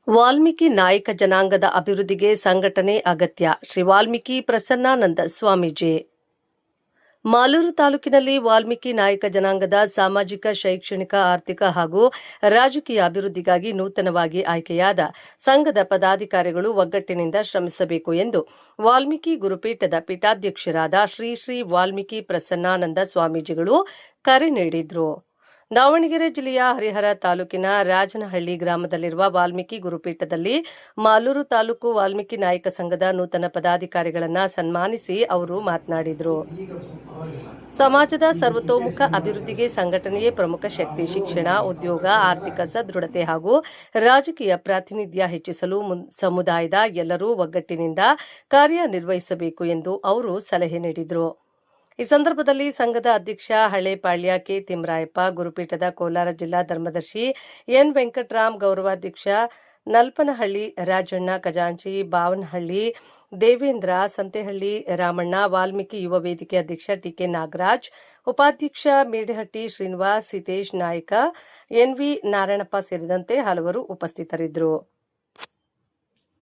ವಾಲ್ಮೀಕಿ ನಾಯಕ ಜನಾಂಗದ ಅಭಿವೃದ್ಧಿಗೆ ಸಂಘಟನೆ ಅಗತ್ಯ. ಶ್ರೀ ವಾಲ್ಮೀಕಿ ಪ್ರಸನ್ನಾನಂದ ಸ್ವಾಮೀಜಿ. ಮಾಲೂರು ತಾಲೂಕಿನಲ್ಲಿ ವಾಲ್ಮೀಕಿ ನಾಯಕ ಜನಾಂಗದ ಸಾಮಾಜಿಕ, ಶೈಕ್ಷಣಿಕ, ಆರ್ಥಿಕ ಹಾಗೂ ರಾಜಕೀಯ ಅಭಿವೃದ್ಧಿಗಾಗಿ ನೂತನವಾಗಿ ಆಯ್ಕೆಯಾದ ಸಂಘದ ಪದಾಧಿಕಾರಿಗಳು ಒಗ್ಗಟ್ಟಿನಿಂದ ಶ್ರಮಿಸಬೇಕು ಎಂದು ವಾಲ್ಮೀಕಿ ಗುರುಪೀಠದ ಪೀಠಾಧ್ಯಕ್ಷರಾದ ಶ್ರೀ ಶ್ರೀ ವಾಲ್ಮೀಕಿ ಪ್ರಸನ್ನಾನಂದ ಸ್ವಾಮೀಜಿಗಳು ಕರೆ ನೀಡಿದರು. ದಾವಣಗೆರೆ ಜಿಲ್ಲೆಯ ಹರಿಹರ ತಾಲೂಕಿನ ರಾಜನಹಳ್ಳಿ ಗ್ರಾಮದಲ್ಲಿರುವ ವಾಲ್ಮೀಕಿ ಗುರುಪೀಠದಲ್ಲಿ ಮಾಲೂರು ತಾಲೂಕು ವಾಲ್ಮೀಕಿ ನಾಯಕ ಸಂಘದ ನೂತನ ಪದಾಧಿಕಾರಿಗಳನ್ನು ಸನ್ಮಾನಿಸಿ ಅವರು ಮಾತನಾಡಿದರು. ಸಮಾಜದ ಸರ್ವತೋಮುಖ ಅಭಿವೃದ್ಧಿಗೆ ಸಂಘಟನೆಯೇ ಪ್ರಮುಖ ಶಕ್ತಿ. ಶಿಕ್ಷಣ, ಉದ್ಯೋಗ, ಆರ್ಥಿಕ ಸದೃಢತೆ ಹಾಗೂ ರಾಜಕೀಯ ಪ್ರಾತಿನಿಧ್ಯ ಹೆಚ್ಚಿಸಲು ಸಮುದಾಯದ ಎಲ್ಲರೂ ಒಗ್ಗಟ್ಟಿನಿಂದ ಕಾರ್ಯನಿರ್ವಹಿಸಬೇಕು ಎಂದು ಅವರು ಸಲಹೆ ನೀಡಿದರು. ಈ ಸಂದರ್ಭದಲ್ಲಿ ಸಂಘದ ಅಧ್ಯಕ್ಷ ಹಳೇಪಾಳ್ಯ ಕೆ. ತಿಮ್ಮರಾಯಪ್ಪ, ಗುರುಪೀಠದ ಕೋಲಾರ ಜಿಲ್ಲಾ ಧರ್ಮದರ್ಶಿ ಎನ್. ವೆಂಕಟರಾಮ್, ಗೌರವಾಧ್ಯಕ್ಷ ನಲ್ಪನಹಳ್ಳಿ ರಾಜಣ್ಣ, ಖಜಾಂಚಿ ಬಾವನಹಳ್ಳಿ ದೇವೇಂದ್ರ, ಸಂತೆಹಳ್ಳಿ ರಾಮಣ್ಣ, ವಾಲ್ಮೀಕಿ ಯುವ ವೇದಿಕೆ ಅಧ್ಯಕ್ಷ ಟಿಕೆ ನಾಗರಾಜ್, ಉಪಾಧ್ಯಕ್ಷ ಮೇಡಹಟ್ಟಿ ಶ್ರೀನಿವಾಸ್, ಸಿತೇಶ್ ನಾಯಕ, ಎನ್ವಿ ನಾರಾಯಣಪ್ಪ ಸೇರಿದಂತೆ ಹಲವರು ಉಪಸ್ಥಿತರಿದ್ದರು.